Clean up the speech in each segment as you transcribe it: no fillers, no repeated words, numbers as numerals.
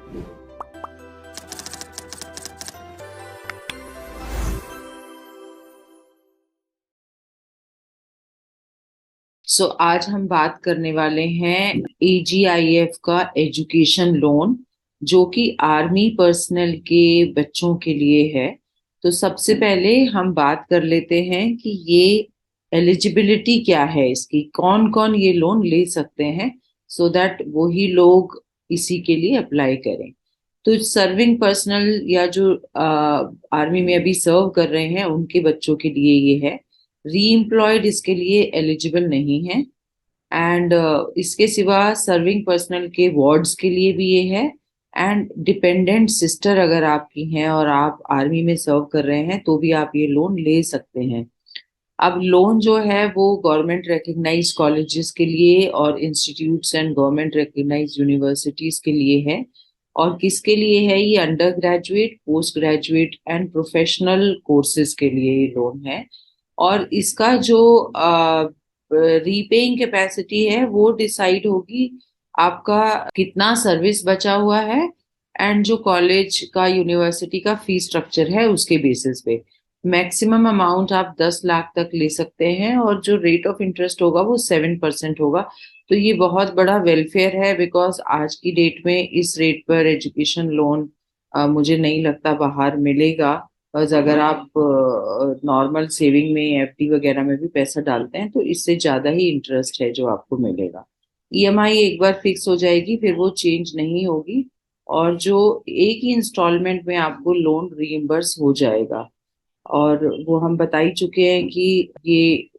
आज हम बात करने वाले हैं AGIF का एजुकेशन लोन, जो कि आर्मी पर्सनल के बच्चों के लिए है। तो सबसे पहले हम बात कर लेते हैं कि ये एलिजिबिलिटी क्या है, इसकी कौन कौन ये लोन ले सकते हैं, सो दैट वही लोग इसी के लिए अप्लाई करें। तो सर्विंग पर्सनल या जो आर्मी में अभी सर्व कर रहे हैं उनके बच्चों के लिए ये है। री इसके लिए एलिजिबल नहीं है। एंड इसके सिवा सर्विंग पर्सनल के वार्ड्स के लिए भी ये है। एंड डिपेंडेंट सिस्टर अगर आपकी हैं और आप आर्मी में सर्व कर रहे हैं तो भी आप ये लोन ले सकते हैं। अब लोन जो है वो गवर्नमेंट रिकग्नाइज कॉलेजेस के लिए और institutes and government recognise universities के लिए है। और किसके लिए है? ये under graduate, post graduate and professional courses के लिए ये लोन है। और इसका जो रीपेइंग कैपेसिटी है वो डिसाइड होगी आपका कितना सर्विस बचा हुआ है एंड जो कॉलेज का यूनिवर्सिटी का फी स्ट्रक्चर है उसके बेसिस पे। मैक्सिमम अमाउंट आप 10 लाख तक ले सकते हैं और जो रेट ऑफ इंटरेस्ट होगा वो 7% होगा। तो ये बहुत बड़ा वेलफेयर है, बिकॉज आज की डेट में इस रेट पर एजुकेशन लोन मुझे नहीं लगता बाहर मिलेगा। बस अगर आप नॉर्मल सेविंग में, FD वगैरह में भी पैसा डालते हैं तो इससे ज्यादा ही इंटरेस्ट है जो आपको मिलेगा। EMI एक बार फिक्स हो जाएगी, फिर वो चेंज नहीं होगी। और जो एक ही इंस्टॉलमेंट में आपको लोन रीइम्बर्स हो जाएगा। और वो हम बता ही चुके हैं कि ये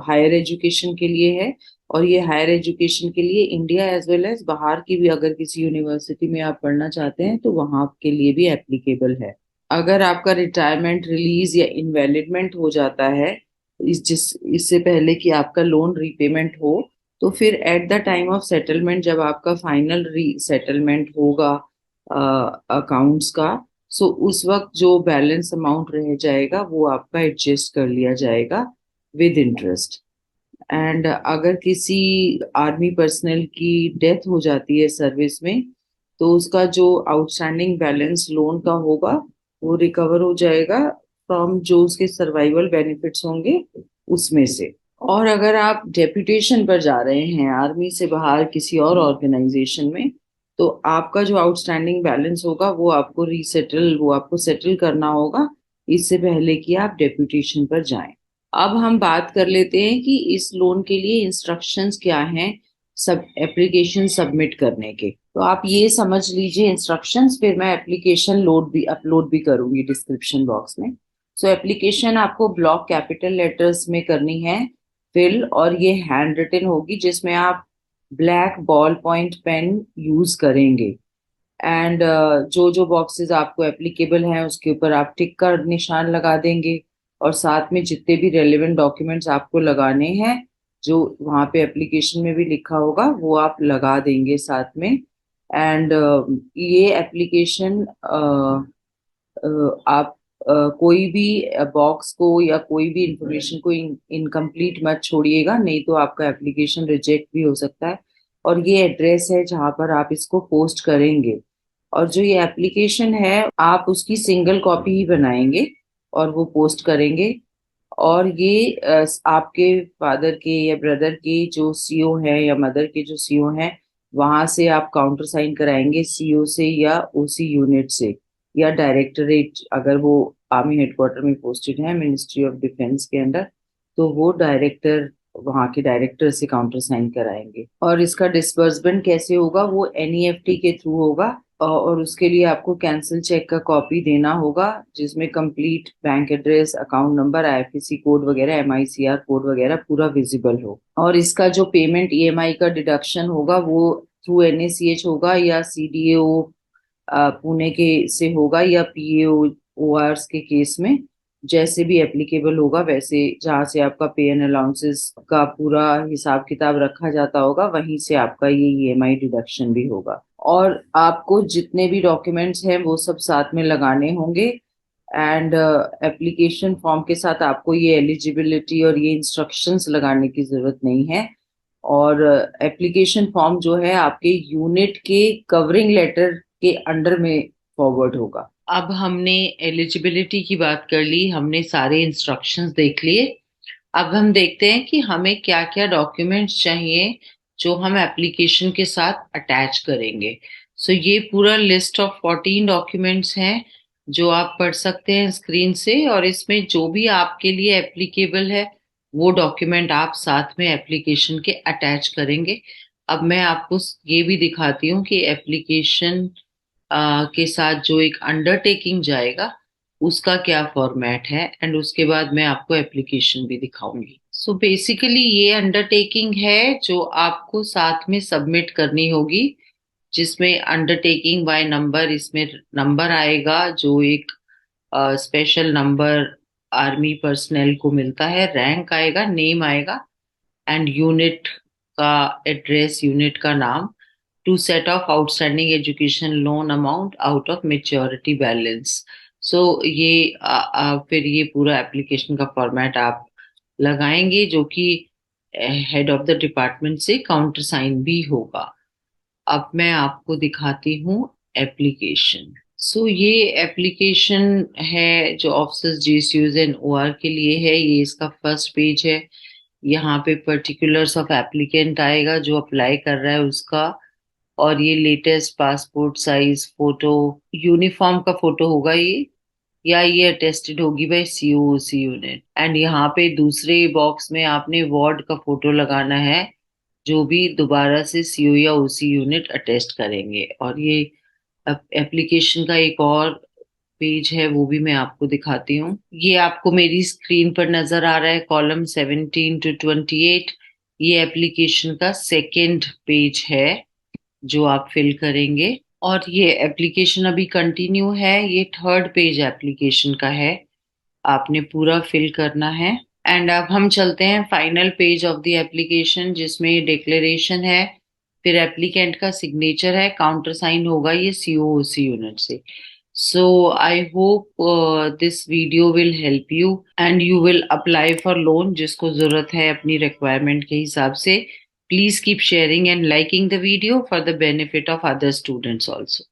हायर एजुकेशन के लिए है। और ये हायर एजुकेशन के लिए इंडिया एज वेल एज बाहर की भी अगर किसी यूनिवर्सिटी में आप पढ़ना चाहते हैं तो वहां के लिए भी एप्लीकेबल है। अगर आपका रिटायरमेंट, रिलीज या इनवैलिडमेंट हो जाता है इससे पहले कि आपका लोन रीपेमेंट हो, तो फिर at the time of settlement जब आपका फाइनल री सेटलमेंट होगा अकाउंट्स का, सो उस वक्त जो बैलेंस अमाउंट रह जाएगा वो आपका एडजस्ट कर लिया जाएगा विद इंटरेस्ट। एंड अगर किसी आर्मी पर्सनल की डेथ हो जाती है सर्विस में, तो उसका जो आउटस्टैंडिंग बैलेंस लोन का होगा वो रिकवर हो जाएगा फ्रॉम जो उसके सर्वाइवल बेनिफिट्स होंगे उसमें से। और अगर आप डेप्यूटेशन पर जा रहे हैं आर्मी से बाहर किसी और ऑर्गेनाइजेशन में, तो आपका जो आउटस्टैंडिंग बैलेंस होगा वो आपको सेटल करना होगा इससे पहले कि आप डेप्यूटेशन पर जाएं। अब हम बात कर लेते हैं कि इस लोन के लिए इंस्ट्रक्शंस क्या हैं सब एप्लीकेशन सबमिट करने के। तो आप ये समझ लीजिए इंस्ट्रक्शंस, फिर मैं एप्लीकेशन अपलोड भी करूंगी डिस्क्रिप्शन बॉक्स में। सो एप्लीकेशन आपको ब्लॉक कैपिटल लेटर्स में करनी है फिल, और ये हैंड रिटन होगी जिसमें आप black ball point pen use करेंगे। एंड जो जो बॉक्सेस आपको एप्लीकेबल हैं उसके ऊपर आप टिक का निशान लगा देंगे। और साथ में जितने भी रेलेवेंट डॉक्यूमेंट्स आपको लगाने हैं जो वहाँ पे एप्लीकेशन में भी लिखा होगा वो आप लगा देंगे साथ में। एंड ये एप्लीकेशन आप कोई भी बॉक्स को या कोई भी इंफॉर्मेशन को इनकम्प्लीट मत छोड़िएगा, नहीं तो आपका एप्लीकेशन रिजेक्ट भी हो सकता है। और ये एड्रेस है जहां पर आप इसको पोस्ट करेंगे। और जो ये एप्लीकेशन है आप उसकी सिंगल कॉपी ही बनाएंगे और वो पोस्ट करेंगे। और ये आपके फादर के या ब्रदर के जो CO है या मदर के जो CO हैं वहां से आप काउंटर साइन कराएंगे, CO से या OC यूनिट से, या डायरेक्टरेट अगर वो आर्मी हेडक्वार्टर में पोस्टेड है मिनिस्ट्री ऑफ डिफेंस के अंडर, तो वो डायरेक्टर वहाँ के डायरेक्टर से काउंटर साइन कराएंगे। और इसका डिसबर्समेंट कैसे होगा? वो NEFT के थ्रू होगा। और उसके लिए आपको कैंसिल चेक का कॉपी देना होगा जिसमें complete bank address, account number, IFSC code वगैरह, MICR कोड वगैरह पूरा विजिबल हो। और इसका जो पेमेंट EMI का डिडक्शन होगा वो थ्रू NACH होगा या CDAO पुणे के से होगा, या PAORs के केस में जैसे भी एप्लीकेबल होगा वैसे, जहाँ से आपका पे एंड अलाउंसेस का पूरा हिसाब किताब रखा जाता होगा वहीं से आपका ये EMI डिडक्शन भी होगा। और आपको जितने भी डॉक्यूमेंट्स हैं वो सब साथ में लगाने होंगे। एंड एप्लीकेशन फॉर्म के साथ आपको ये एलिजिबिलिटी और ये इंस्ट्रक्शंस लगाने की जरूरत नहीं है। और एप्लीकेशन फॉर्म जो है आपके यूनिट के कवरिंग लेटर के अंडर में फॉरवर्ड होगा। अब हमने एलिजिबिलिटी की बात कर ली, हमने सारे इंस्ट्रक्शंस देख लिए। अब हम देखते हैं कि हमें क्या क्या डॉक्यूमेंट्स चाहिए जो हम एप्लीकेशन के साथ अटैच करेंगे। सो ये पूरा लिस्ट ऑफ 14 डॉक्यूमेंट्स हैं जो आप पढ़ सकते हैं स्क्रीन से, और इसमें जो भी आपके लिए एप्लीकेबल है वो डॉक्यूमेंट आप साथ में एप्लीकेशन के अटैच करेंगे। अब मैं आपको ये भी दिखाती हूँ कि एप्लीकेशन के साथ जो एक अंडरटेकिंग जाएगा उसका क्या फॉर्मेट है, एंड उसके बाद मैं आपको एप्लीकेशन भी दिखाऊंगी। सो बेसिकली ये अंडरटेकिंग है जो आपको साथ में सबमिट करनी होगी, जिसमें अंडरटेकिंग बाय नंबर, इसमें नंबर आएगा जो एक स्पेशल नंबर आर्मी पर्सनल को मिलता है, रैंक आएगा, नेम आएगा, एंड यूनिट का एड्रेस, यूनिट का नाम, two set of outstanding education loan amount out of maturity balance. So ये फिर ये पूरा एप्लीकेशन का फॉर्मेट आप लगाएंगे जो कि हेड ऑफ द डिपार्टमेंट से काउंटर साइन भी होगा। अब मैं आपको दिखाती हूँ एप्लीकेशन। सो ये एप्लीकेशन है जो ऑफिसर्स जीसीयूज एंड ओआर के लिए है। ये इसका फर्स्ट पेज है। यहाँ पे पर्टिकुलर्स ऑफ एप्लीकेंट आएगा जो अप्लाई कर रहा है उसका, और ये latest passport size photo, uniform का फोटो होगा ये, या ये अटेस्टेड होगी बाय सीओसी यूनिट। एंड यहाँ पे दूसरे बॉक्स में आपने वार्ड का फोटो लगाना है जो भी दोबारा से सीओ या ओसी यूनिट अटेस्ट करेंगे। और ये एप्लीकेशन का एक और पेज है वो भी मैं आपको दिखाती हूँ। ये आपको मेरी स्क्रीन पर नजर आ रहा है, कॉलम 17 to 28। ये एप्लीकेशन का सेकेंड पेज है जो आप फिल करेंगे, और ये एप्लीकेशन अभी कंटिन्यू है। ये थर्ड पेज एप्लीकेशन का है, आपने पूरा फिल करना है। एंड अब हम चलते हैं final page of the application जिसमें डिक्लेरेशन है, फिर एप्लीकेंट का सिग्नेचर है, काउंटर साइन होगा ये सीओओसी यूनिट से। So I hope this video will help you and you will apply for loan जिसको जरूरत है अपनी रिक्वायरमेंट के हिसाब से। Please keep sharing and liking the video for the benefit of other students also.